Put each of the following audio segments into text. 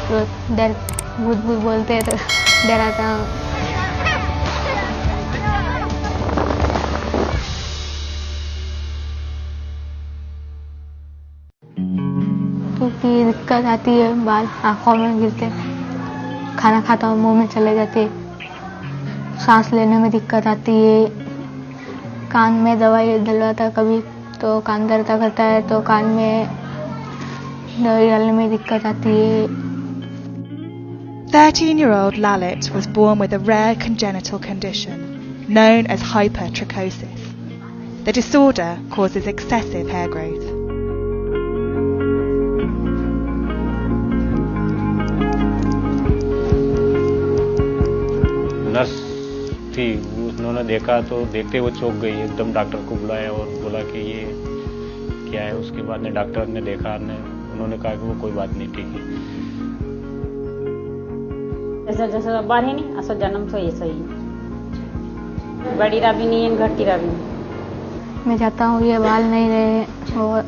डर भूत भूत बोलते हैं तो डराता हूँ। क्योंकि दिक्कत आती है, बाल आँखों में गिरते, खाना खाता हूँ मुंह में चले जाते, सांस लेने में दिक्कत आती है, कान में दवाई डलवाता कभी तो कान दर्द करता है तो कान में दवाई डालने में दिक्कत आती है। 13-year-old Lalit was born with a rare congenital condition known as hypertrichosis. The disorder causes excessive hair growth. Nurse थी, उन्होंने देखा तो देखते वो चौंक गई, एकदम डॉक्टर को बुलाया और बोला कि ये क्या है। उसके बाद ने डॉक्टर ने देखा, उन्होंने कहा कि वो कोई बात नहीं, ठीक है। जसं बाहेर नाही असं जन्म सोयीसही बड़ी भी नहीं है, घटी भी नहीं। मैं चाहता हूँ ये बाल नहीं रहे और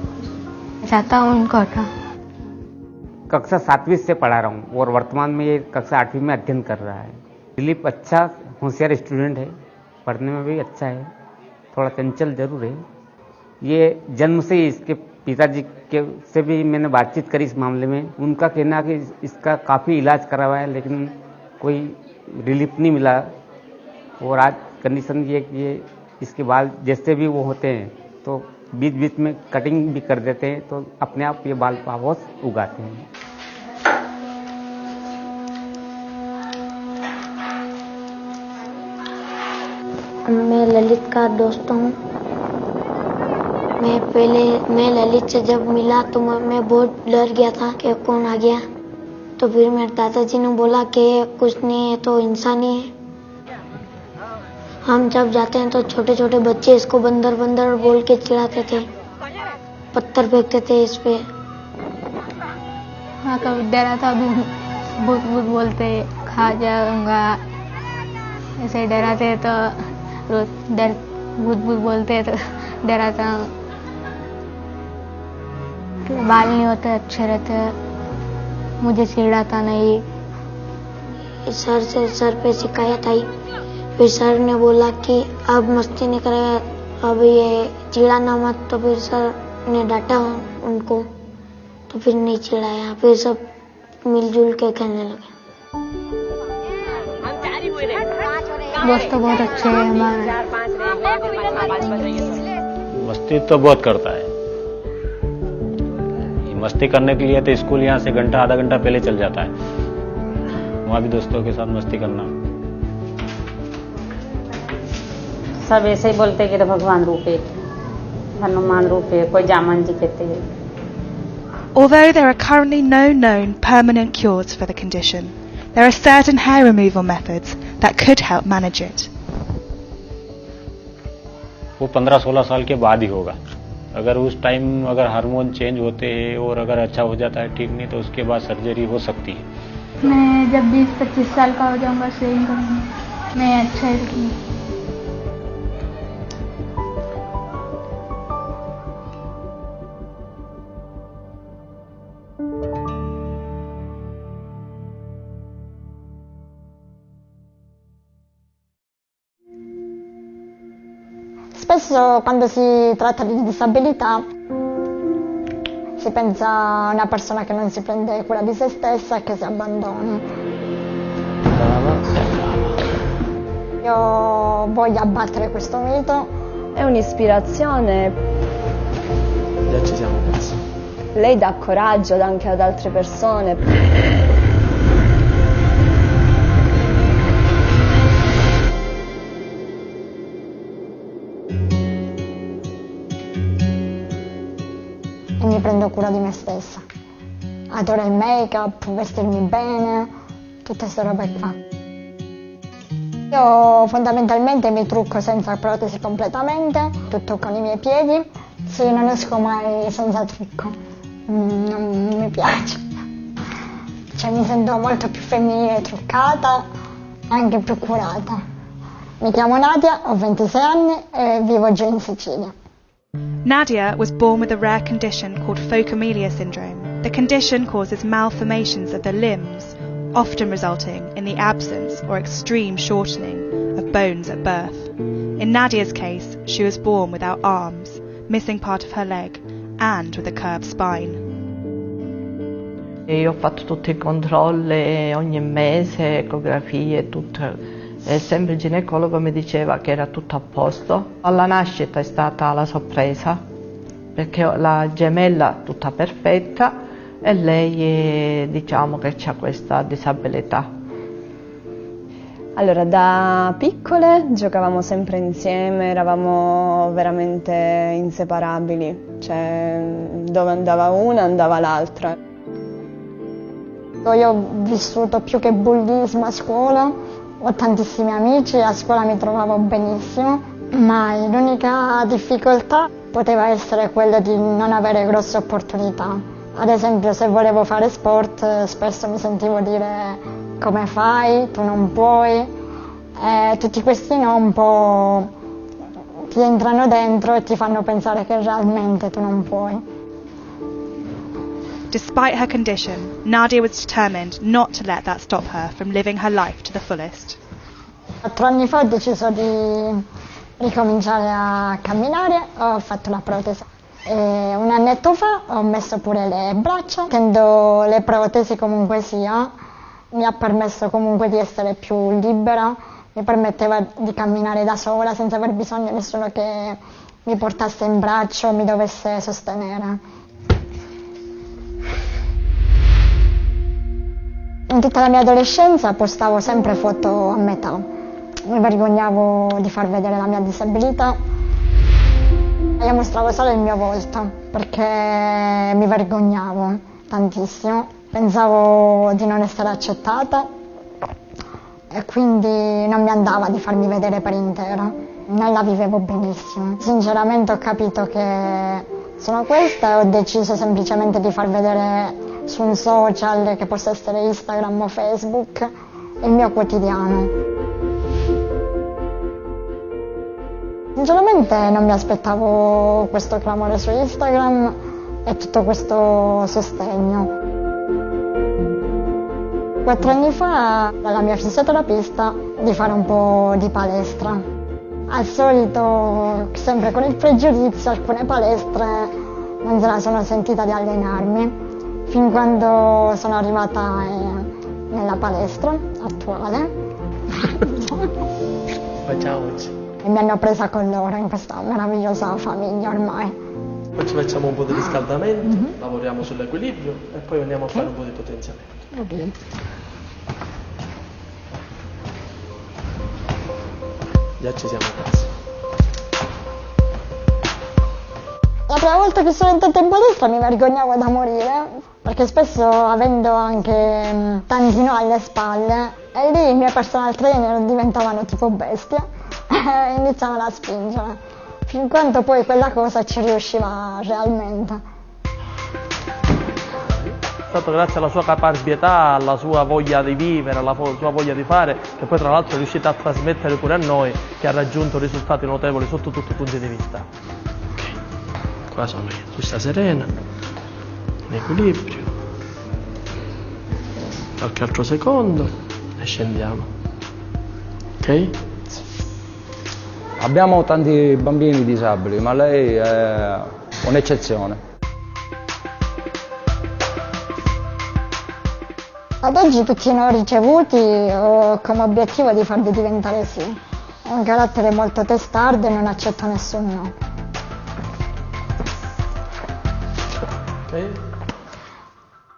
चाहता हूँ इनको हटा। कक्षा 7वीं से पढ़ा रहा हूँ और वर्तमान में ये कक्षा 8वीं में अध्ययन कर रहा है। दिलीप अच्छा होशियार स्टूडेंट है, पढ़ने में भी अच्छा है, थोड़ा चंचल जरूर है। ये जन्म से ही इसके पिताजी के से भी मैंने बातचीत करी इस मामले में। उनका कहना कि इसका काफ़ी इलाज करा हुआ है लेकिन कोई रिलीफ नहीं मिला और आज कंडीशन ये कि ये इसके बाल जैसे भी वो होते हैं तो बीच बीच में कटिंग भी कर देते हैं तो अपने आप ये बाल वापस उगाते हैं। मैं ललित का दोस्त हूँ। मैं ललित से जब मिला तो मैं बहुत डर गया था कि कौन आ गया। तो फिर मेरे दादाजी ने बोला कि कुछ नहीं है, तो इंसान ही है। हम जब जाते हैं तो छोटे छोटे बच्चे इसको बंदर बंदर बोल के चिढ़ाते थे, पत्थर फेंकते थे इस पे। हाँ, कभी डराता भी, भूत भूत बोलते खा जाऊंगा ऐसे डराते तो रोज डर भूत भूत बोलते तो डराता हूँ। बाल नहीं होते अच्छे रहते, मुझे चिढ़ाता नहीं। सर पे शिकायत आई, फिर सर ने बोला कि अब मस्ती नहीं करेगा, अब ये चिढ़ाना मत। तो फिर सर ने डांटा उनको, तो फिर नहीं चिढ़ाया, फिर सब मिलजुल के खेलने लगे। दोस्त बहुत अच्छे हैं हमारे। मस्ती तो बहुत करता है। मस्ती करने के लिए तो स्कूल यहाँ से घंटा आधा घंटा पहले चल जाता है, वहाँ भी दोस्तों के साथ मस्ती करना। सब ऐसे ही बोलते कि तो भगवान रूप है, हनुमान रूप है, कोई जामन जी कहते हैं। Although there are currently no known permanent cures for the condition, there are certain hair removal methods that could help manage it. वो 15-16 साल के बाद ही होगा। अगर उस टाइम अगर हार्मोन चेंज होते हैं और अगर अच्छा हो जाता है, ठीक नहीं तो उसके बाद सर्जरी हो सकती है। मैं जब 20-25 साल का हो जाऊंगा शेविंग करूंगी, मैं अच्छा ही रखूंगी। Spesso quando si tratta di disabilità si pensa a una persona che non si prende cura di se stessa e che si abbandona. Io voglio abbattere questo mito. È un'ispirazione. Già ci siamo messi. Lei dà coraggio anche ad altre persone. E mi prendo cura di me stessa. Adoro il make-up, vestirmi bene, tutte queste robe qua. Io fondamentalmente mi trucco senza protesi completamente, tutto con i miei piedi. Sì, non esco mai senza trucco, non mi piace. Cioè mi sento molto più femminile truccata, anche più curata. Mi chiamo Nadia, ho 26 anni e vivo giù in Sicilia. Nadia was born with a rare condition called phocomelia syndrome. The condition causes malformations of the limbs, often resulting in the absence or extreme shortening of bones at birth. In Nadia's case, she was born without arms, missing part of her leg, and with a curved spine. Io ho fatto tutti i controlli ogni mese, ecografie, tutto. E sempre il ginecologo mi diceva che era tutto a posto. Alla nascita è stata la sorpresa, perché ho la gemella tutta perfetta e lei diciamo che ha questa disabilità. Allora, da piccole giocavamo sempre insieme, eravamo veramente inseparabili, cioè dove andava una andava l'altra. Io ho vissuto più che bullismo a scuola, ho tantissimi amici, a scuola mi trovavo benissimo, ma l'unica difficoltà poteva essere quella di non avere grosse opportunità. Ad esempio, se volevo fare sport, spesso mi sentivo dire come fai, tu non puoi, tutti questi no un po' ti entrano dentro e ti fanno pensare che realmente tu non puoi. Despite her condition, Nadia was determined not to let that stop her from living her life to the fullest. 4 anni fa ho deciso di ricominciare a camminare, ho fatto la protesi. E 1 annetto fa ho messo pure le braccia, tendo le protesi comunque sia, mi ha permesso comunque di essere più libera, mi permetteva di camminare da sola senza aver bisogno di nessuno che mi portasse in braccio o mi dovesse sostenere. In tutta la mia adolescenza postavo sempre foto a metà, mi vergognavo di far vedere la mia disabilità. Io mostravo solo il mio volto perché mi vergognavo tantissimo, pensavo di non essere accettata e quindi non mi andava di farmi vedere per intero, non la vivevo benissimo. Sinceramente ho capito che sono questa e ho deciso semplicemente di far vedere su un social, che possa essere Instagram o Facebook, il mio quotidiano. Sinceramente non mi aspettavo questo clamore su Instagram e tutto questo sostegno. 4 anni fa, dalla mia fisioterapista, di fare un po' di palestra. Al solito, sempre con il pregiudizio, alcune palestre non se la sono sentita di allenarmi, fin quando sono arrivata nella palestra attuale. Facciamoci. E mi hanno presa con loro in questa meravigliosa famiglia ormai. Poi ci facciamo un po' di riscaldamento, lavoriamo sull'equilibrio e poi andiamo a fare un po' di potenziamento. Okay. Già ci siamo quasi. La prima volta che sono entrata in palestra mi vergognavo da morire, perché spesso, avendo anche tanti no alle spalle, e lì i miei personal trainer diventavano tipo bestie e iniziavano a spingere, fin quando poi quella cosa ci riusciva realmente. È stato grazie alla sua caparbietà, alla sua voglia di vivere, alla sua voglia di fare, che poi tra l'altro è riuscita a trasmettere pure a noi, che ha raggiunto risultati notevoli sotto tutti i punti di vista. Ok, qua sono io, tu stai serena, in equilibrio, qualche altro secondo e scendiamo. Ok? Abbiamo tanti bambini disabili, ma lei è un'eccezione. Ad oggi tutti i no ricevuti ho come obiettivo di farli diventare sì. È un carattere molto testardo e non accetto nessun no. Ok?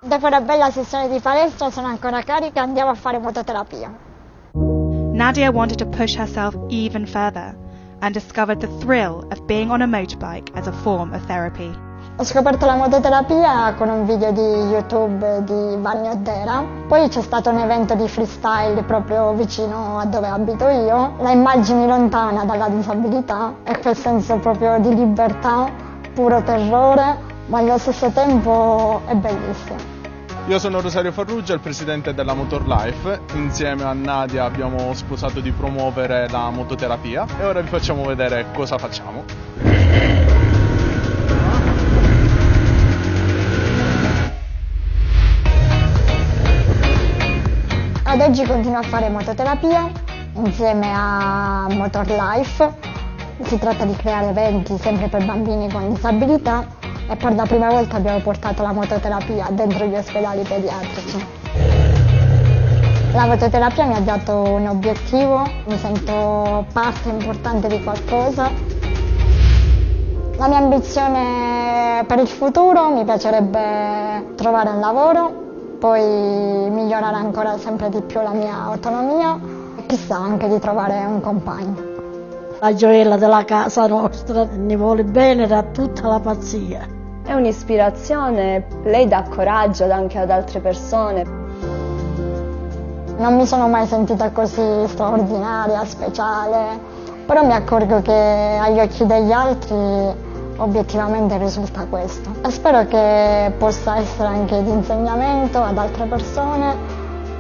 Dopo una bella sessione di palestra sono ancora carica e andiamo a fare mototerapia. Nadia wanted to push herself even further and discovered the thrill of being on a motorbike as a form of therapy. Ho scoperto la mototerapia con un video di YouTube di Vanni Oddera, poi c'è stato un evento di freestyle proprio vicino a dove abito io, la immagini lontana dalla disabilità e quel senso proprio di libertà, puro terrore, ma allo stesso tempo è bellissimo. Io sono Rosario Farrugia, il presidente della Motor Life. Insieme a Nadia abbiamo sposato di promuovere la mototerapia e ora vi facciamo vedere cosa facciamo. oggi continuo a fare mototerapia insieme a Motor Life. Si tratta di creare eventi sempre per bambini con disabilità e per la prima volta abbiamo portato la mototerapia dentro gli ospedali pediatrici. La mototerapia mi ha dato un obiettivo, mi sento parte importante di qualcosa. La mia ambizione per il futuro, mi piacerebbe trovare un lavoro, poi migliorare ancora sempre di più la mia autonomia e chissà anche di trovare un compagno. La gioiella della casa nostra ne vuole bene da tutta la pazzia. È un'ispirazione, lei dà coraggio anche ad altre persone. Non mi sono mai sentita così straordinaria, speciale, però mi accorgo che agli occhi degli altri obiettivamente risulta questo. E spero che possa essere anche di insegnamento ad altre persone,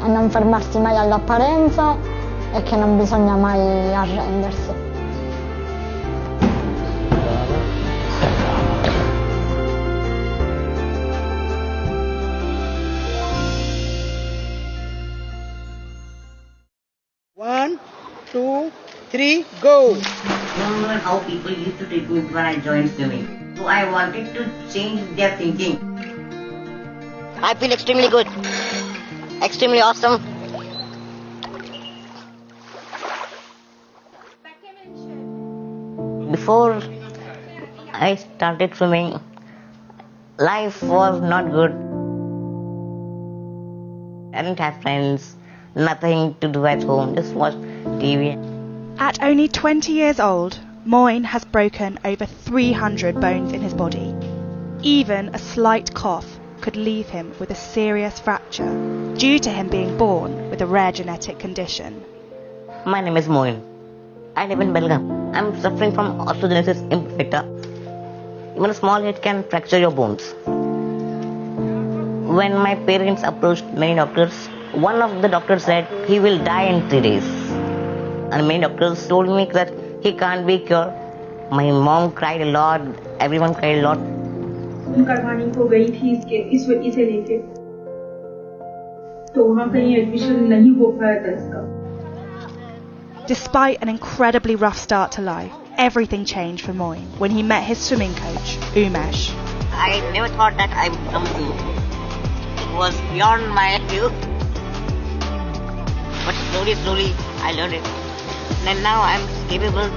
a non fermarsi mai all'apparenza e che non bisogna mai arrendersi. One, two, three, go! I don't know how people used to treat me when I joined swimming. So I wanted to change their thinking. I feel extremely good. Extremely awesome. Before I started swimming, life was not good. I didn't have friends, nothing to do at home, just watch TV. At only 20 years old, Moyne has broken over 300 bones in his body. Even a slight cough could leave him with a serious fracture due to him being born with a rare genetic condition. My name is Moyne. I live in Belgaum. I'm suffering from osteogenesis imperfecta. Even a small hit can fracture your bones. When my parents approached many doctors, one of the doctors said he will die in 3 days. And many doctors told me that he can't be cured. My mom cried a lot, everyone cried a lot. करवानी हो गई थी इसे लेके तो वहाँ कहीं admission नहीं हो पाया था इसका. Despite an incredibly rough start to life, everything changed for Moyne when he met his swimming coach, Umesh. I never thought that I would come to. It was beyond my view. But slowly I learned it. And now I'm capable.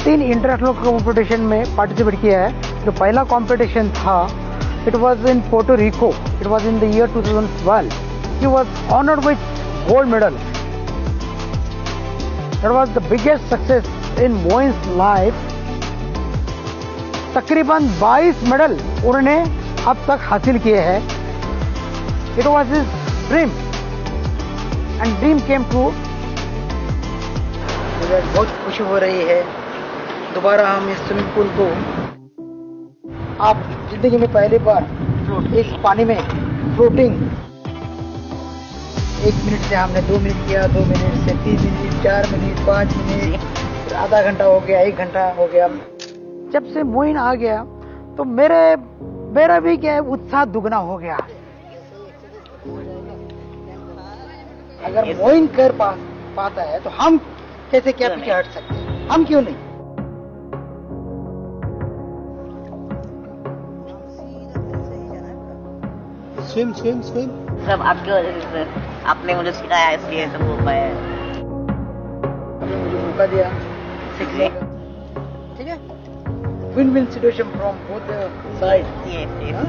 3 international competition में participate किया है. जो पहला competition था, it was in Puerto Rico. It was in the year 2012. He was honored with gold medal. That was the biggest success in Moyne's life. तकरीबन 22 medal उन्होंने अब तक हासिल किए हैं. It was his dream, and dream came true. मुझे बहुत खुशी हो रही है. दोबारा हम इस स्विमिंग पूल को आप जिंदगी में पहली बार इस पानी में फ्लोटिंग 1 मिनट से हमने 2 मिनट किया, 2 मिनट से 3 मिनट, 4 मिनट, 5 मिनट, फिर आधा घंटा हो गया, 1 घंटा हो गया. जब से मोइन आ गया तो मेरा भी क्या है, उत्साह दुगना हो गया. अगर मोइन कर पाता है तो हम कैसे क्या पीछे हट सकते हैं? हम क्यों नहीं? स्विम सब आपकी वजह से, आपने मुझे सिखाया इसलिए सब हो पाया है. आपने मुझे मौका दिया सीखने का. ठीक है, win win situation from both the side. Yes.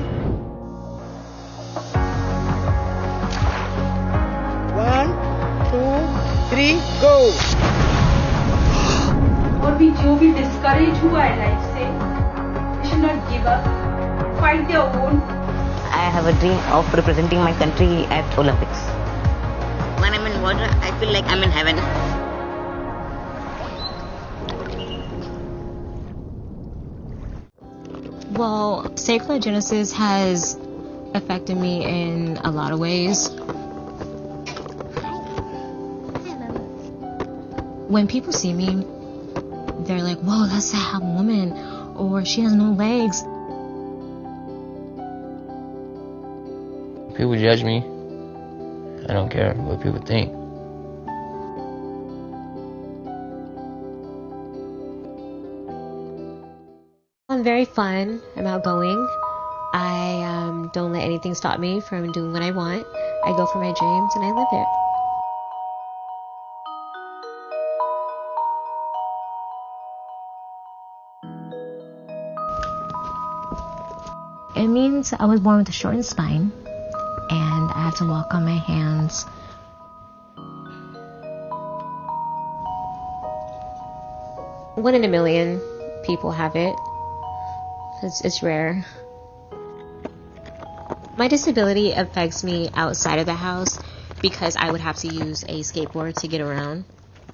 1, 2, 3, go. और भी जो भी डिस्करेज हुआ है लाइफ से, they should not give up, find their own. I have a dream of representing my country at Olympics. When I'm in water, I feel like I'm in heaven. Well, sacrogenesis has affected me in a lot of ways. When people see me, they're like, whoa, that's a half woman, or she has no legs. People judge me I don't care what people think. I'm very fun. I'm outgoing. I don't let anything stop me from doing what I want. I go for my dreams and I live it. It means I was born with a shortened spine and I have to walk on my hands. One in a million people have it. It's rare. My disability affects me outside of the house because I would have to use a skateboard to get around,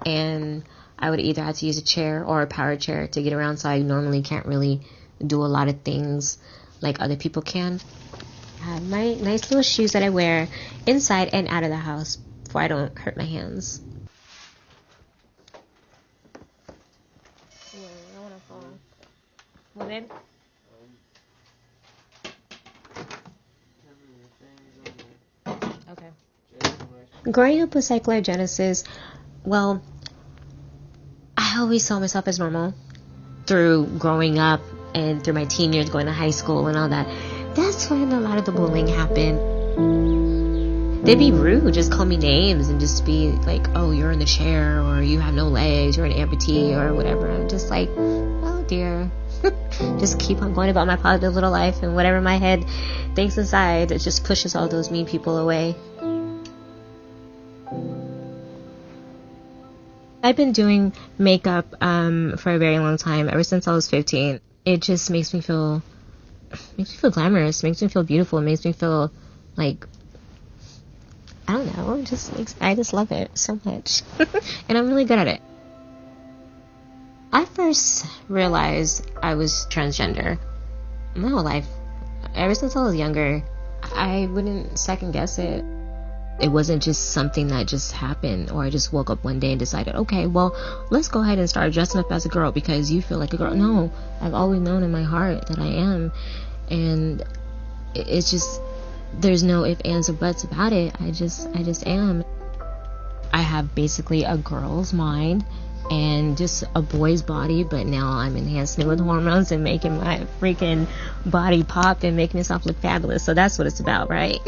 and I would either have to use a chair or a power chair to get around, so I normally can't really do a lot of things like other people can. I have my nice little shoes that I wear inside and out of the house before I don't hurt my hands. Well, babe. Okay. Growing up with psychogenesis, well, I always saw myself as normal through growing up and through my teen years, going to high school and all that. That's when a lot of the bullying happened. They'd be rude, just call me names and just be like, oh, you're in the chair, or you have no legs, you're an amputee, or whatever. I'm just like, oh dear. Just keep on going about my positive little life, and whatever my head thinks inside, it just pushes all those mean people away. I've been doing makeup for a very long time, ever since I was 15. It just makes me feel glamorous, makes me feel beautiful, makes me feel like, I don't know, I just love it so much. And I'm really good at it. I first realized I was transgender my whole life. Ever since I was younger, I wouldn't second guess it. It wasn't just something that just happened, or I just woke up one day and decided, okay, well, let's go ahead and start dressing up as a girl because you feel like a girl. No, I've always known in my heart that I am. And it's just, there's no ifs, ands, or buts about it. I just am. I have basically a girl's mind and just a boy's body, but now I'm enhancing it with hormones and making my freaking body pop and making myself look fabulous. So that's what it's about, right?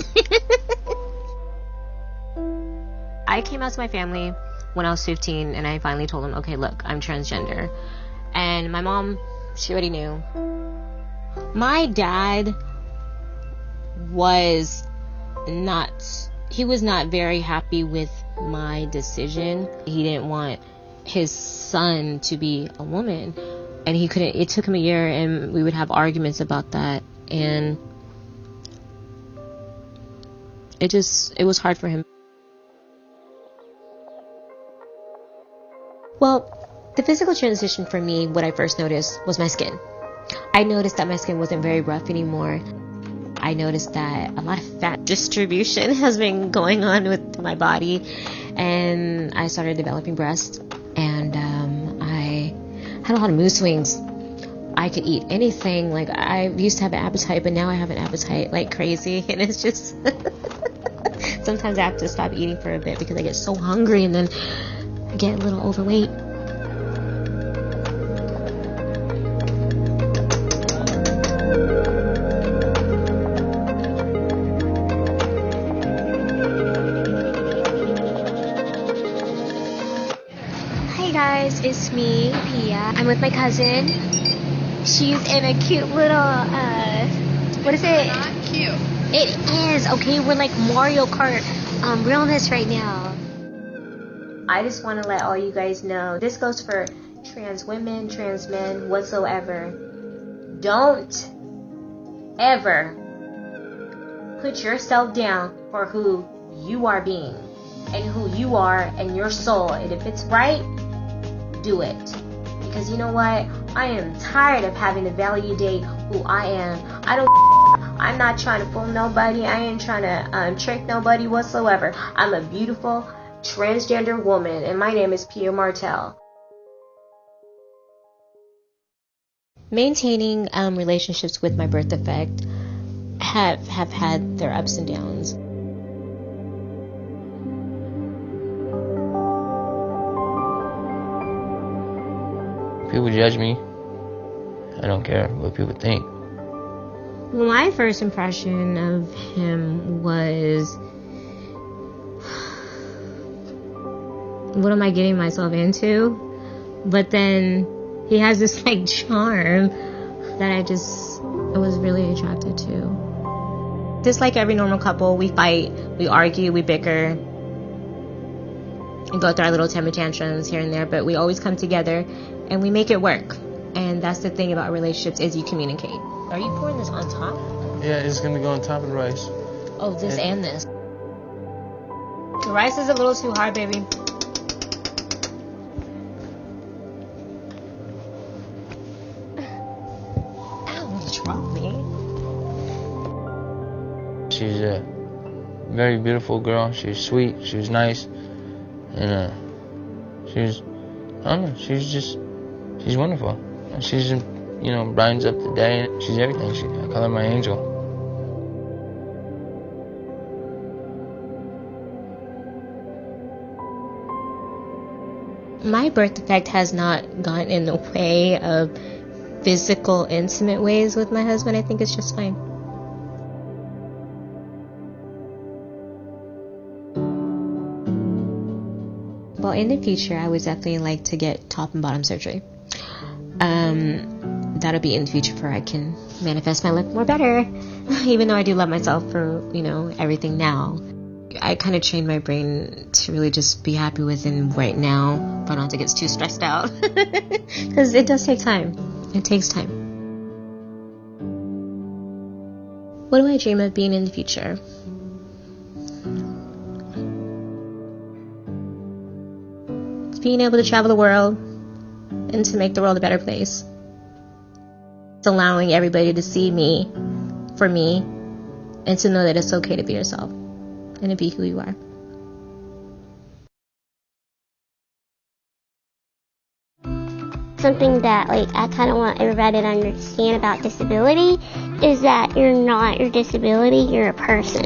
I came out to my family when I was 15, and I finally told them, okay, look, I'm transgender. And my mom, she already knew. My dad was not very happy with my decision. He didn't want his son to be a woman, and it took him a year, and we would have arguments about that, and it was hard for him. Well, the physical transition for me, what I first noticed was my skin. I noticed that my skin wasn't very rough anymore. I noticed that a lot of fat distribution has been going on with my body, and I started developing breasts, and I had a lot of mood swings. I could eat anything. Like, I used to have an appetite, but now I have an appetite like crazy, and it's just sometimes I have to stop eating for a bit because I get so hungry, and then I get a little overweight. Hi guys, it's me, Pia. I'm with my cousin. She's in a cute little, what is it? Not cute. It is, okay? We're like Mario Kart realness right now. I just want to let all you guys know, this goes for trans women, trans men, whatsoever. Don't ever put yourself down for who you are being and who you are and your soul. And if it's right, do it. Because you know what? I am tired of having to validate who I am. I'm not trying to fool nobody. I ain't trying to trick nobody whatsoever. I'm a beautiful transgender woman, and my name is Pia Martel. Maintaining relationships with my birth defect have had their ups and downs. people judge me, I don't care what people think. Well, my first impression of him was, what am I getting myself into? But then he has this like charm that I was really attracted to. Just like every normal couple, we fight, we argue, we bicker, and go through our little temper tantrums here and there, but we always come together and we make it work. And that's the thing about relationships, is you communicate. Are you pouring this on top? Yeah, it's gonna go on top of the rice. Oh, this and this. The rice is a little too hard, baby. Ow, what's wrong with me? She's a very beautiful girl. She's sweet, she's nice, and she's wonderful. She's, brightens up the day. She's everything. I call her my angel. My birth defect has not gone in the way of physical, intimate ways with my husband. I think it's just fine. Well, in the future, I would definitely like to get top and bottom surgery. That'll be in the future where I can manifest my look more better. Even though I do love myself for, everything now. I kind of trained my brain to really just be happy within right now, but not to get too stressed out. Because it does take time. It takes time. What do I dream of being in the future? It's being able to travel the world and to make the world a better place. It's allowing everybody to see me for me and to know that it's okay to be yourself and to be who you are. Something that I kind of want everybody to understand about disability is that you're not your disability, you're a person.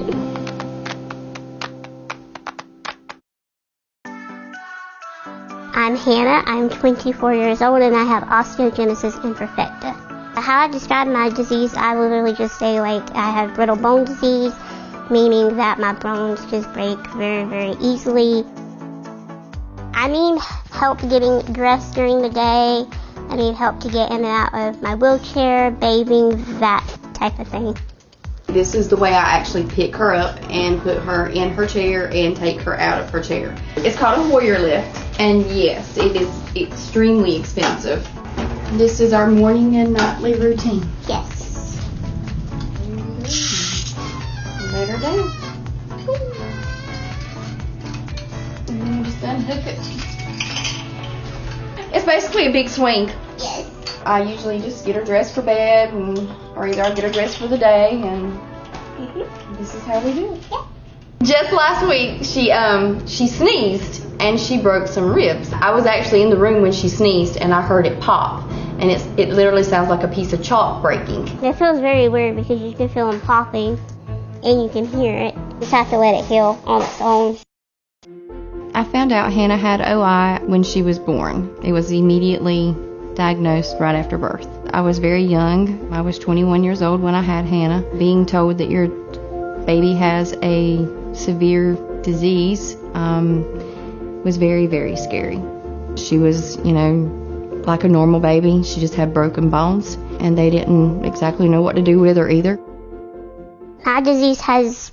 I'm Hannah, I'm 24 years old and I have osteogenesis imperfecta. How I describe my disease, I will literally just say I have brittle bone disease, meaning that my bones just break very, very easily. I need help getting dressed during the day. I need help to get in and out of my wheelchair, bathing, that type of thing. This is the way I actually pick her up and put her in her chair and take her out of her chair. It's called a Hoyer lift, and yes, it is extremely expensive. This is our morning and nightly routine. Yes. Let her down. And then you just unhook it. It's basically a big swing. Yes. I usually just get her dressed for bed, or either I get her dressed for the day, and this is how we do it. Yeah. Just last week, she sneezed and she broke some ribs. I was actually in the room when she sneezed, and I heard it pop, and it literally sounds like a piece of chalk breaking. It feels very weird because you can feel them popping, and you can hear it. You just have to let it heal on its own. I found out Hannah had OI when she was born. It was immediately diagnosed right after birth. I was very young. I was 21 years old when I had Hannah. Being told that your baby has a severe disease was very, very scary. She was, like a normal baby. She just had broken bones, and they didn't exactly know what to do with her either. My disease has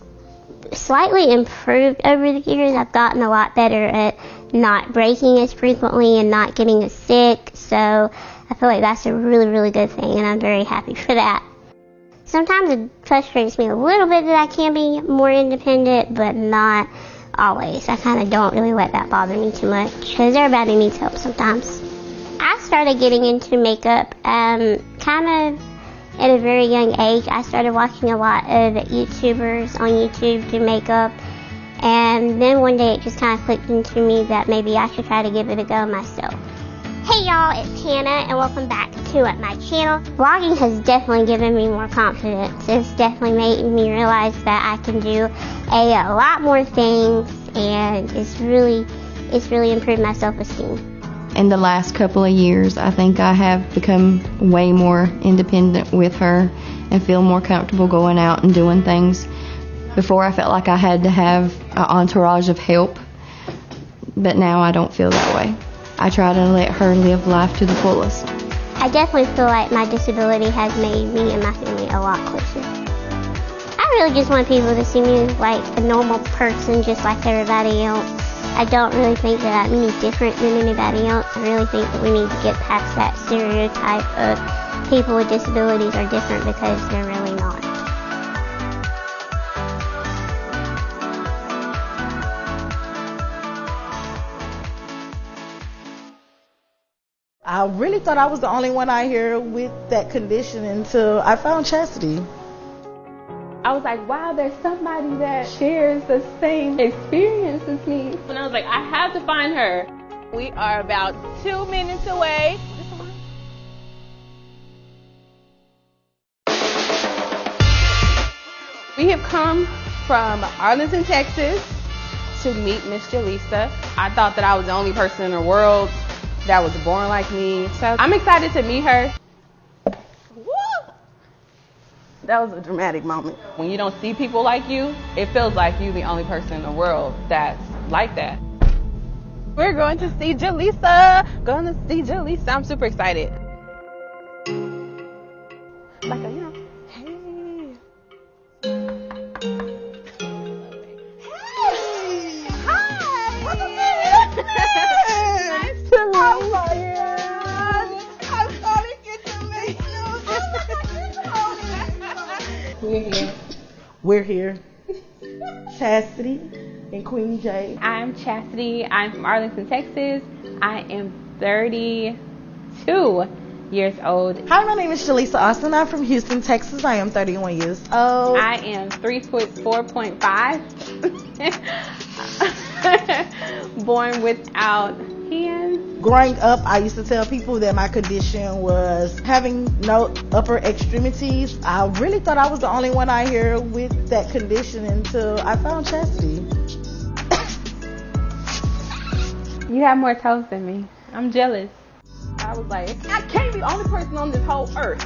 slightly improved over the years. I've gotten a lot better at not breaking as frequently and not getting as sick, so I feel like that's a really, really good thing, and I'm very happy for that. Sometimes it frustrates me a little bit that I can be more independent, but not always. I kind of don't really let that bother me too much, because everybody needs help sometimes. I started getting into makeup kind of at a very young age. I started watching a lot of YouTubers on YouTube do makeup, and then one day it just kind of clicked into me that maybe I should try to give it a go myself. Hey y'all, it's Hannah, and welcome back to my channel. Vlogging has definitely given me more confidence. It's definitely made me realize that I can do a lot more things, and it's really improved my self-esteem. In the last couple of years, I think I have become way more independent with her and feel more comfortable going out and doing things. Before, I felt like I had to have an entourage of help, but now I don't feel that way. I try to let her live life to the fullest. I definitely feel like my disability has made me and my family a lot closer. I really just want people to see me like a normal person, just like everybody else. I don't really think that I'm any different than anybody else. I really think that we need to get past that stereotype of people with disabilities are different, because they're really not. I really thought I was the only one out here with that condition until I found Chastity. I was like, wow, there's somebody that shares the same experience as me. And I was like, I have to find her. We are about 2 minutes away. We have come from Arlington, Texas to meet Miss Jaleesa. I thought that I was the only person in the world that was born like me. So I'm excited to meet her. That was a dramatic moment. When you don't see people like you, it feels like you're the only person in the world that's like that. We're going to see Jaleesa. I'm super excited. Like a, hey. Hi. What's up, nice to meet you. I'm sorry to get to meet you. We're here. Chastity and Queen J. I'm Chastity. I'm from Arlington, Texas. I am 32 years old. Hi, my name is Jaleesa Austin. I'm from Houston, Texas. I am 31 years old. I am 3'4.5". Born without hands. Growing up, I used to tell people that my condition was having no upper extremities. I really thought I was the only one out here with that condition until I found Chastity. You have more toes than me. I'm jealous. I was like, I can't be the only person on this whole earth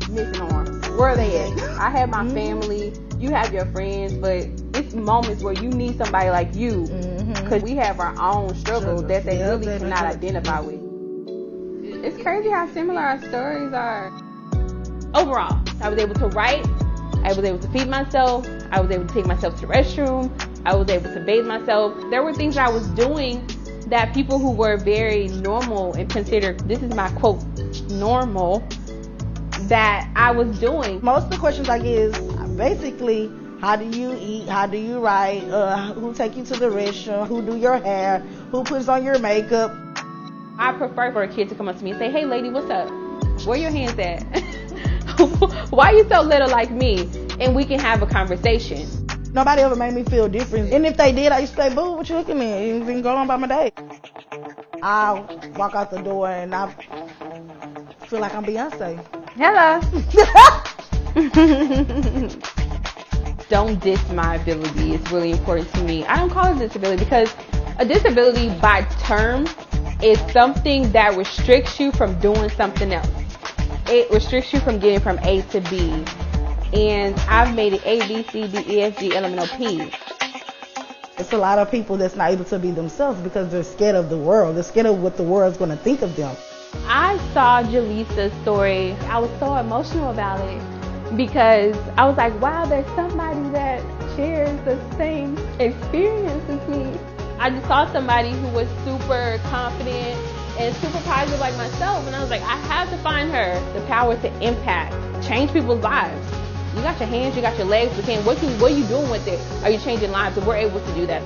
missing arms. Where are they at? I have my family, you have your friends, but it's moments where you need somebody like you, because we have our own struggle that they really cannot identify with. It's crazy how similar our stories are. Overall, I was able to write, I was able to feed myself, I was able to take myself to the restroom, I was able to bathe myself. There were things I was doing that people who were very normal and considered, this is my quote, normal, that I was doing. Most of the questions I get is basically, how do you eat? How do you write? Who take you to the restroom? Who do your hair? Who puts on your makeup? I prefer for a kid to come up to me and say, hey lady, what's up? Where your hands at? Why are you so little like me? And we can have a conversation. Nobody ever made me feel different. And if they did, I used to say, boo, what you looking at? You can go on by my day. I'll walk out the door and I feel like I'm Beyonce. Hello. Don't diss my ability. It's really important to me. I don't call it a disability because a disability by term is something that restricts you from doing something else. It restricts you from getting from A to B. And I've made it A, B, C, D, E, F, G, L, M, N, O, P. It's a lot of people that's not able to be themselves because they're scared of the world. They're scared of what the world's going to think of them. I saw Jaleesa's story. I was so emotional about it because I was like, wow, there's somebody that shares the same experience as me. I just saw somebody who was super confident and super positive like myself, and I was like, I have to find her. The power to impact, change people's lives. You got your hands, you got your legs, but what are you doing with it? Are you changing lives? And we're able to do that.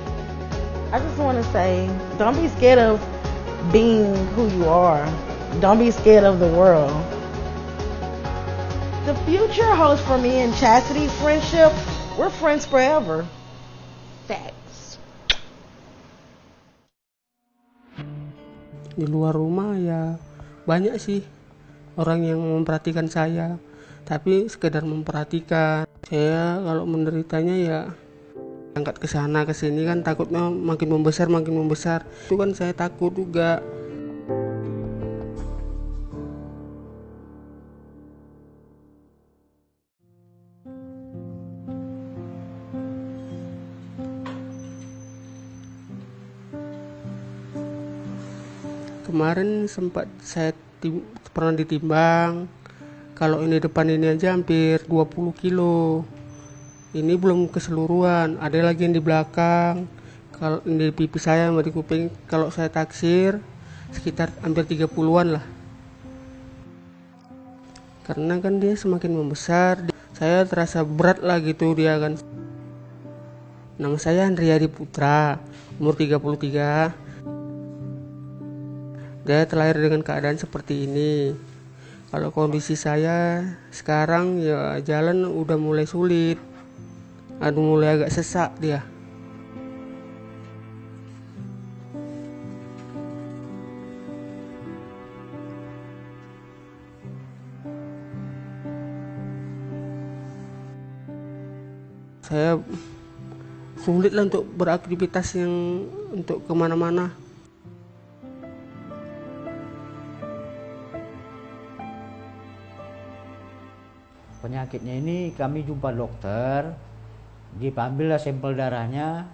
I just want to say, don't be scared of being who you are. Don't be scared of the world. The future holds for me and Chastity friendship. We're friends forever. Facts. Di luar rumah ya banyak sih orang yang memperhatikan saya, tapi sekedar memperhatikan. Saya kalau menderitanya ya angkat ke sana ke sini kan takutnya makin membesar. Itu kan saya takut juga. Kemarin sempat saya pernah ditimbang, kalau ini depan ini aja hampir 20 kilo. Ini belum keseluruhan, ada lagi yang di belakang. Kalau di pipi saya sama di kuping, kalau saya taksir sekitar hampir 30-an lah. Karena kan dia semakin membesar, saya terasa berat lah gitu dia kan. Nama saya Andriadi Putra, umur 33. Dia terlahir dengan keadaan seperti ini. Kalau kondisi saya sekarang ya jalan udah mulai sulit. Mulai agak sesak dia. Saya sulit lah untuk beraktivitas yang untuk kemana-mana. Penyakitnya ini kami jumpa dokter, diambillah sampel darahnya,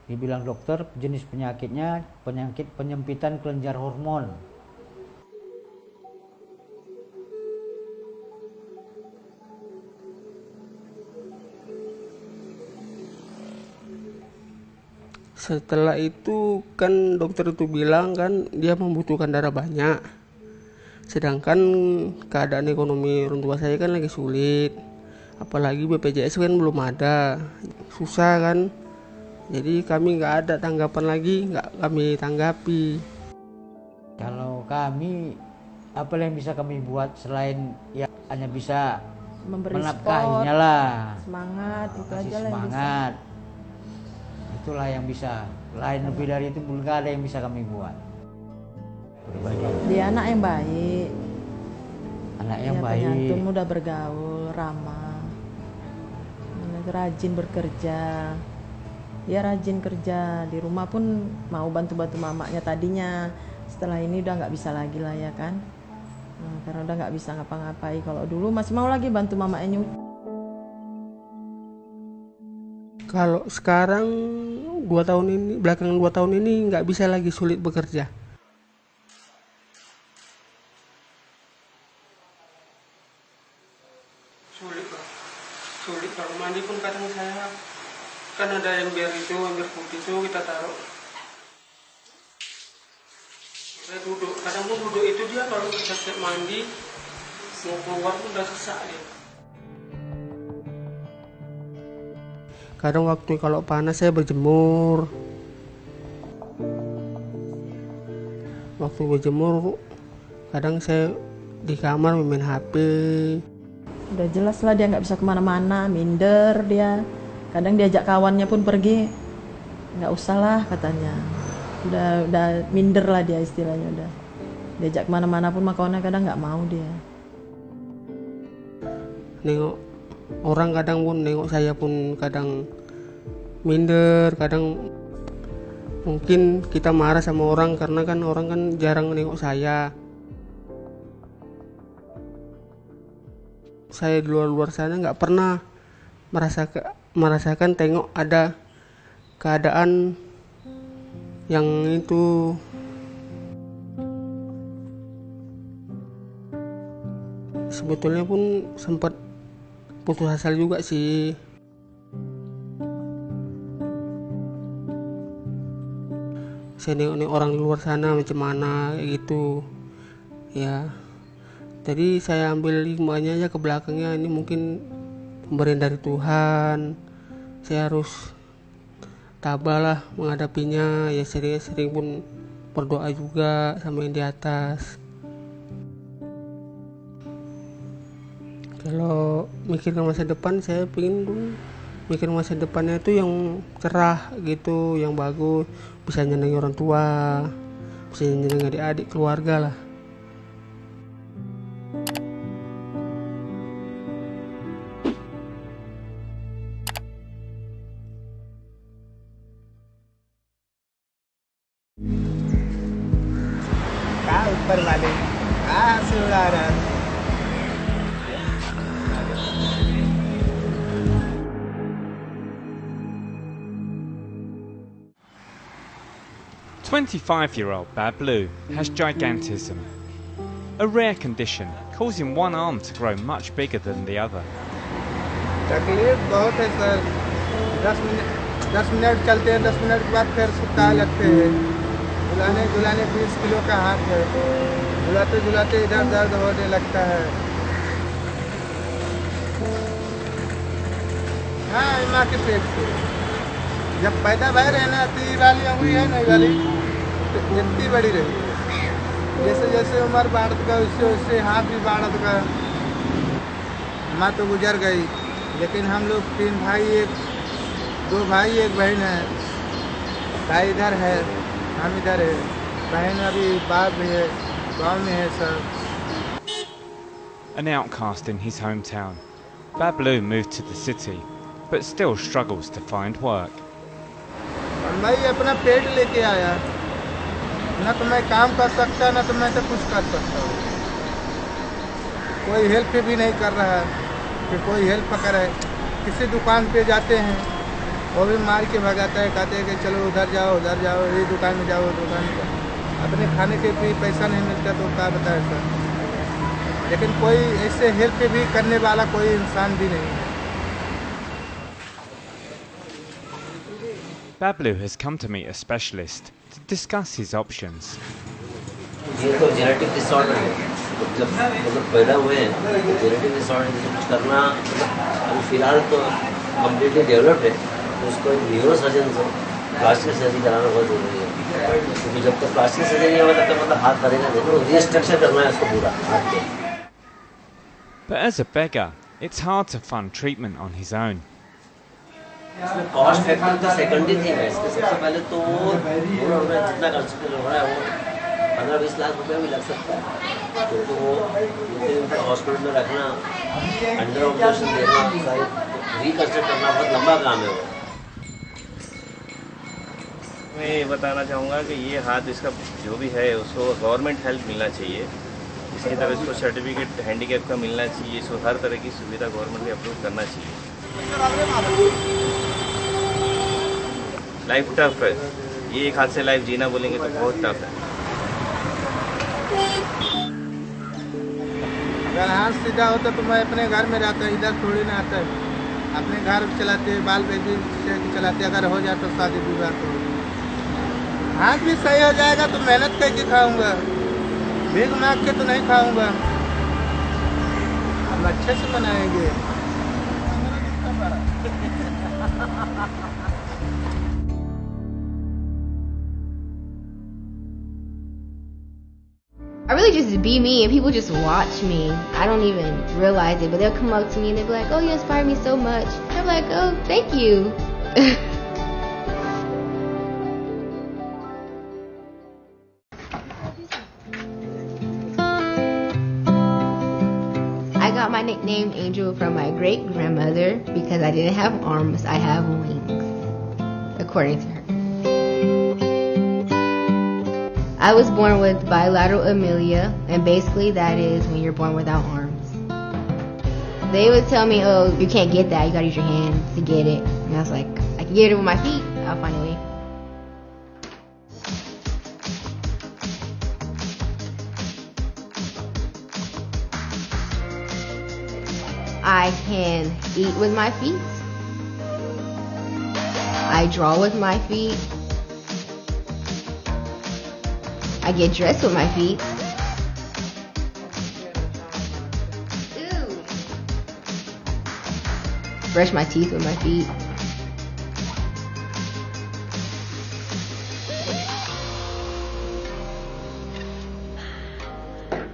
dibilang dokter jenis penyakitnya penyakit penyempitan kelenjar hormon. Setelah itu kan dokter itu bilang kan dia membutuhkan darah banyak. Sedangkan keadaan ekonomi orang tua saya kan lagi sulit. Apalagi BPJS kan belum ada. Susah kan. Jadi kami nggak ada tanggapan lagi, nggak kami tanggapi. Kalau kami, apa yang bisa kami buat selain ya hanya bisa Memberi menafkahinya lah. Semangat, itu Kasih aja lah yang bisa. semangat. Itulah yang bisa. Lain lebih dari itu belum ada yang bisa kami buat. Dia anak yang baik. Anak yang Dia baik. penyantun, mudah bergaul, ramah, rajin bekerja. Dia rajin kerja di rumah pun mau bantu-bantu mamanya tadinya. Setelah ini udah nggak bisa lagi lah ya kan. Karena udah nggak bisa ngapa-ngapain. Kalau dulu masih mau lagi bantu mamanya nyuci. Kalau sekarang 2 tahun ini, belakangan 2 tahun ini nggak bisa lagi, sulit bekerja. Sulit kalau mandi pun kadang saya kan ada ember putih itu kita taruh. Saya duduk, kadang pun duduk itu dia kalau kita mandi mau keluar pun udah sesak dia. Kadang waktu kalau panas saya berjemur. Waktu berjemur kadang saya di kamar main HP. Udah jelas lah dia nggak bisa kemana-mana, minder dia. Kadang diajak kawannya pun pergi, nggak usah lah katanya. Udah minder lah dia istilahnya udah. Diajak kemana-mana pun kawannya kadang nggak mau dia. Nengok orang kadang pun nengok saya pun kadang minder, kadang mungkin kita marah sama orang karena kan orang kan jarang nengok saya. Saya di luar sana nggak pernah merasakan tengok ada keadaan yang itu. Sebetulnya pun sempat putus asa juga sih. Saya nengok orang di luar sana macam mana kayak gitu ya. Jadi saya ambil hikmahnya aja ke belakangnya, ini mungkin pemberian dari Tuhan. Saya harus tabah lah menghadapinya, ya sering-sering pun berdoa juga sama yang di atas. Kalau mikir ke masa depan, saya pengen mikir masa depannya itu yang cerah gitu, yang bagus, bisa nyenengi orang tua, bisa nyenengi adik-adik, keluarga lah. Kau berbalik, saudara. 25-year-old Bablu has gigantism, a rare condition causing one arm to grow much bigger than the other. तकलीफ बहुत है sir 10 minute चलते हैं 10 minute के बाद फिर सुता लगते हैं झुलाने 20 किलो का हाथ है झुलाते इधर दर्द होने लगता है हाँ माँ के पेट से जब पैदा भय रहे ना तो ये वाली अंगुली है ना ये वाली तो इतनी बड़ी रही जैसे जैसे उम्र बढ़त गया उससे उससे हाथ भी बढ़त गया माँ तो गुजर गई लेकिन हम लोग 3 भाई 2 भाई 1 बहन है भाई इधर है हम इधर है बहन अभी बाप भी है गाँव में है सब An outcast in his hometown, Bablu moved to the city, but still struggles to find work. मैं अपना पेट लेके आया न तो मैं काम कर सकता न तो मैं तो कुछ कर सकता हूँ कोई हेल्प भी नहीं कर रहा कि कोई हेल्प करे किसी दुकान पे जाते हैं वो भी मार के भगाता है कहते हैं कि चलो उधर जाओ ये दुकान में जाओ दुकान में जाओ अपने खाने के भी पैसा नहीं मिलता तो क्या बताए सर लेकिन कोई ऐसे हेल्प भी करने वाला कोई इंसान भी नहीं है Bablu has come to meet a specialist to discuss his options. ये तो जेनेटिक डिसऑर्डर है जब पैदा हुए हैं तो जेनेटिक डिसऑर्डर से कुछ करना अभी फिलहाल तो कम्प्लीटली डेवलप्ड है तो उसको एक न्यूरो सर्जन से प्लास्टिक सर्जरी कराना बहुत जरूरी है क्योंकि जब तक प्लास्टिक सर्जरी नहीं होगा तब तक मतलब हाथ करेगा नहीं तो रीस्ट्रक्चर करना है उसको पूरा हाथ को But as a beggar, it's hard to fund treatment on his own. इसमें कॉस्ट फैक्टर तो सेकेंडरी थिंग है इसके सबसे पहले तो जितना खर्च हो रहा है वो 15-20 लाख रुपए भी लग सकता है क्योंकि वो हॉस्पिटल में रखना अंडर ऑपरेशन देना रिकंस्ट्रक्ट करना बहुत लंबा काम है वो मैं ये बताना चाहूँगा कि ये हाथ इसका जो भी है उसको गवर्नमेंट हेल्प मिलना चाहिए इसकी तरह इसको सर्टिफिकेट हैंडीकैप का मिलना चाहिए इसको हर तरह की सुविधा गवर्नमेंट भी अप्रूव करना चाहिए लाइफ टफ है ये एक हाथ से लाइफ जीना बोलेंगे तो बहुत टफ है अगर हाथ सीधा होता तो मैं अपने घर में रहता इधर थोड़ी ना आता अपने घर चलाते बाल बेटी से चलाते अगर हो जाए तो शादी विवाह तो हाथ भी सही हो जाएगा तो मेहनत करके खाऊंगा भीख मांग के तो नहीं खाऊंगा हम अच्छे से मनाएंगे I really just be me and people just watch me. I don't even realize it, but they'll come up to me and they'll be like, oh, you inspire me so much. I'm like, oh, thank you. I got my nickname Angel from my great-grandmother because I didn't have arms, I have wings, according to her. I was born with bilateral amelia, and basically that is when you're born without arms. They would tell me, oh, you can't get that, you gotta use your hands to get it. And I was like, I can get it with my feet, I'll find a way. I can eat with my feet. I draw with my feet. I get dressed with my feet. Ew. Brush my teeth with my feet.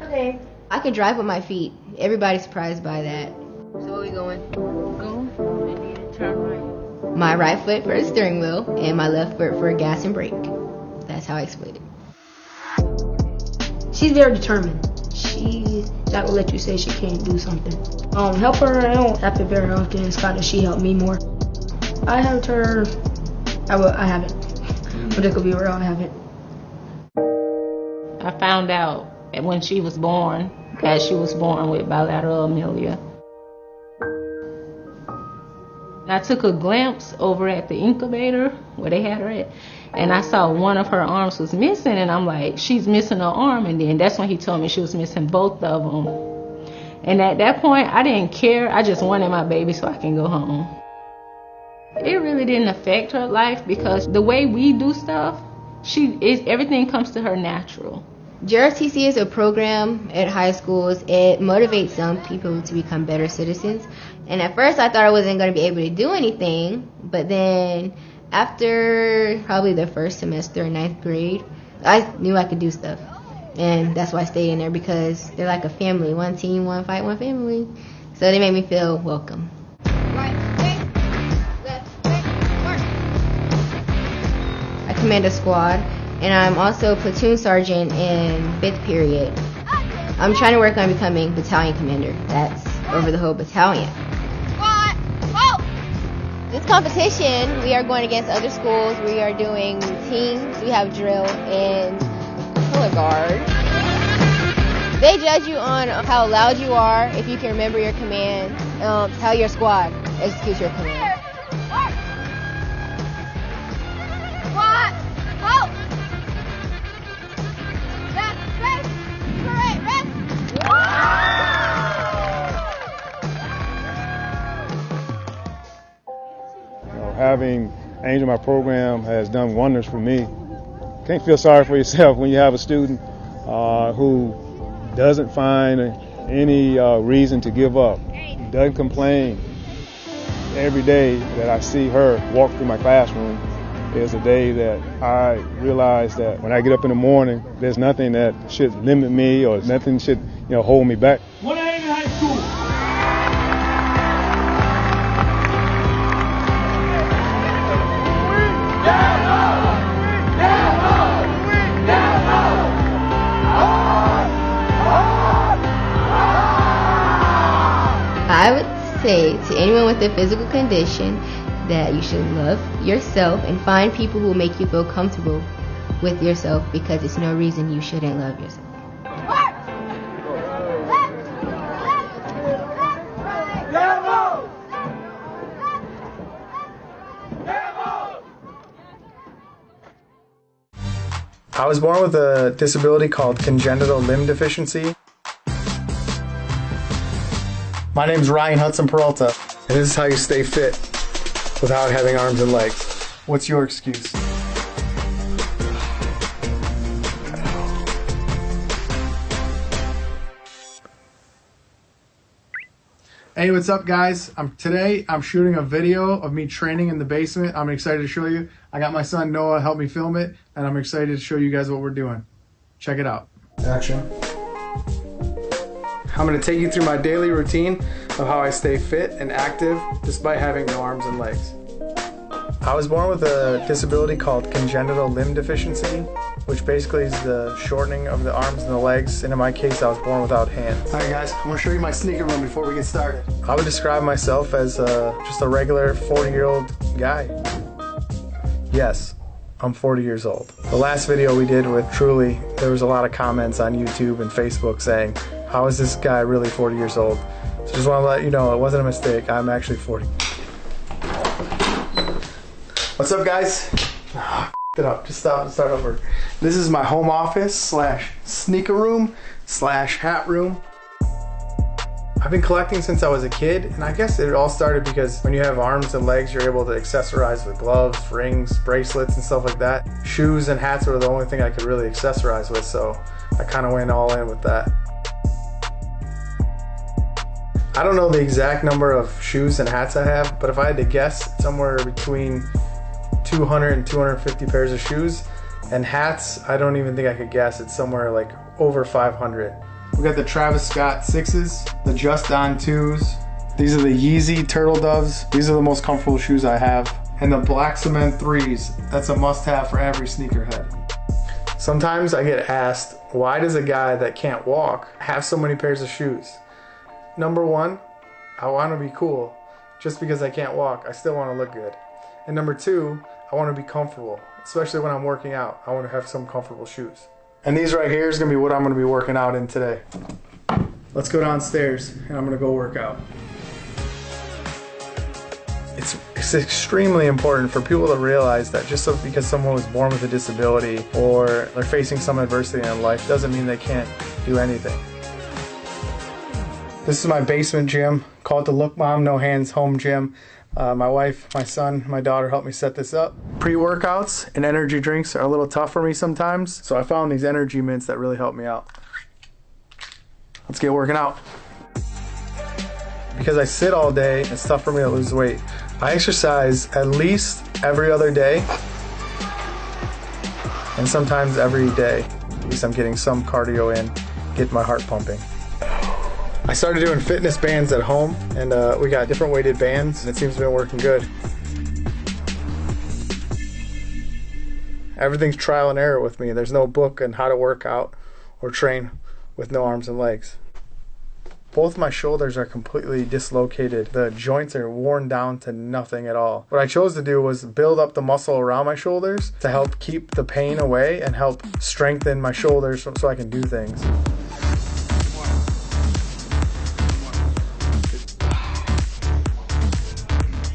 Okay. I can drive with my feet. Everybody's surprised by that. So where we going? Go. I need to turn right. My right foot for the steering wheel and my left foot for gas and brake. That's how I explain it. She's very determined. She's not gonna let you say she can't do something. Help her, I don't happen very often. It's kind of she helped me more. I helped her. I haven't. But this could be real, I haven't. I found out that when she was born, that she was born with bilateral amelia. I took a glimpse over at the incubator where they had her at, and I saw one of her arms was missing, and I'm like, she's missing her arm, and then that's when he told me she was missing both of them. And at that point, I didn't care. I just wanted my baby so I can go home. It really didn't affect her life because the way we do stuff, everything comes to her natural. JRTC is a program at high schools. It motivates young people to become better citizens. And at first I thought I wasn't going to be able to do anything, but then after probably the first semester in 9th grade, I knew I could do stuff. And that's why I stayed in there, because they're like a family. One team, one fight, one family. So they made me feel welcome. I command a squad, and I'm also platoon sergeant in 5th period. I'm trying to work on becoming battalion commander. That's over the whole battalion. This competition, we are going against other schools. We are doing teams. We have drill and color guard. They judge you on how loud you are, if you can remember your command, how your squad executes your command. Having Angel in my program has done wonders for me. Can't feel sorry for yourself when you have a student who doesn't find any reason to give up, doesn't complain. Every day that I see her walk through my classroom is a day that I realize that when I get up in the morning, there's nothing that should limit me or nothing should hold me back. What are you in high school? I would say to anyone with a physical condition that you should love yourself and find people who will make you feel comfortable with yourself, because it's no reason you shouldn't love yourself. I was born with a disability called congenital limb deficiency. My name's Ryan Hudson Peralta, and this is how you stay fit without having arms and legs. What's your excuse? Hey, what's up guys? Today I'm shooting a video of me training in the basement. I'm excited to show you. I got my son Noah help me film it, and I'm excited to show you guys what we're doing. Check it out. Action. I'm going to take you through my daily routine of how I stay fit and active despite having no arms and legs. I was born with a disability called congenital limb deficiency, which basically is the shortening of the arms and the legs, and in my case I was born without hands. Alright guys, I'm going to show you my sneaker room before we get started. I would describe myself as just a regular 40-year-old guy. Yes, I'm 40 years old. The last video we did with Truly, there was a lot of comments on YouTube and Facebook saying, how is this guy really 40 years old? So just want to let you know, it wasn't a mistake. I'm actually 40. What's up, guys? Oh, it up. Just stop and start over. This is my home office slash sneaker room slash hat room. I've been collecting since I was a kid, and I guess it all started because when you have arms and legs, you're able to accessorize with gloves, rings, bracelets, and stuff like that. Shoes and hats were the only thing I could really accessorize with, so I kind of went all in with that. I don't know the exact number of shoes and hats I have, but if I had to guess, it's somewhere between 200 and 250 pairs of shoes. And hats, I don't even think I could guess. It's somewhere like over 500. We got the Travis Scott 6s, the Just On 2s. These are the Yeezy Turtle Doves. These are the most comfortable shoes I have. And the Black Cement 3s. That's a must-have for every sneakerhead. Sometimes I get asked, why does a guy that can't walk have so many pairs of shoes? Number one, I want to be cool. Just because I can't walk, I still want to look good. And number two, I want to be comfortable, especially when I'm working out. I want to have some comfortable shoes. And these right here is going to be what I'm going to be working out in today. Let's go downstairs and I'm going to go work out. It's It's extremely important for people to realize that just because someone was born with a disability or they're facing some adversity in life doesn't mean they can't do anything. This is my basement gym, called the Look Mom No Hands Home Gym. My wife, my son, my daughter helped me set this up. Pre-workouts and energy drinks are a little tough for me sometimes, so I found these energy mints that really help me out. Let's get working out. Because I sit all day, it's tough for me to lose weight. I exercise at least every other day, and sometimes every day. At least I'm getting some cardio in, getting my heart pumping. I started doing fitness bands at home, and we got different weighted bands, and it seems to be working good. Everything's trial and error with me. There's no book on how to work out or train with no arms and legs. Both my shoulders are completely dislocated. The joints are worn down to nothing at all. What I chose to do was build up the muscle around my shoulders to help keep the pain away and help strengthen my shoulders so I can do things.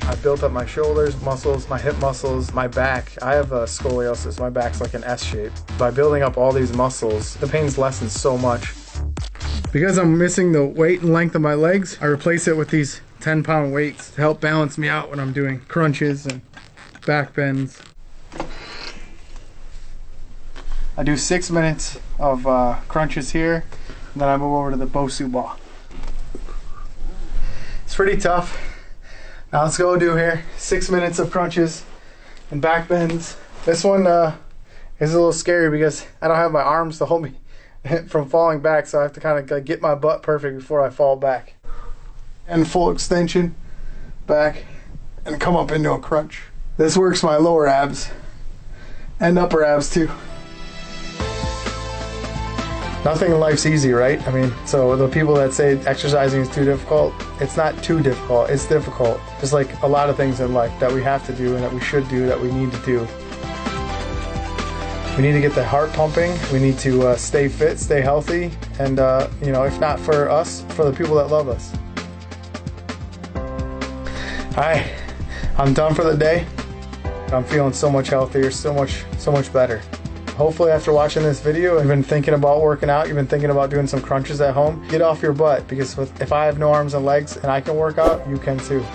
I built up my shoulders, muscles, my hip muscles, my back. I have a scoliosis. My back's like an S shape. By building up all these muscles, the pain's lessened so much. Because I'm missing the weight and length of my legs, I replace it with these 10-pound weights to help balance me out when I'm doing crunches and back bends. I do 6 minutes of crunches here, and then I move over to the Bosu ball. It's pretty tough. Now let's go do here 6 minutes of crunches and back bends. This one is a little scary because I don't have my arms to hold me from falling back, so I have to kind of get my butt perfect before I fall back. And full extension back and come up into a crunch. This works my lower abs and upper abs too. Nothing in life's easy, right? I mean, so the people that say exercising is too difficult, it's not too difficult, it's difficult. Just like a lot of things in life that we have to do and that we should do, that we need to do. We need to get the heart pumping, we need to stay fit, stay healthy, and you know, if not for us, for the people that love us. Alright, I'm done for the day. I'm feeling so much healthier, so much better. Hopefully after watching this video, you've been thinking about working out, you've been thinking about doing some crunches at home. Get off your butt, because if I have no arms and legs and I can work out, you can too.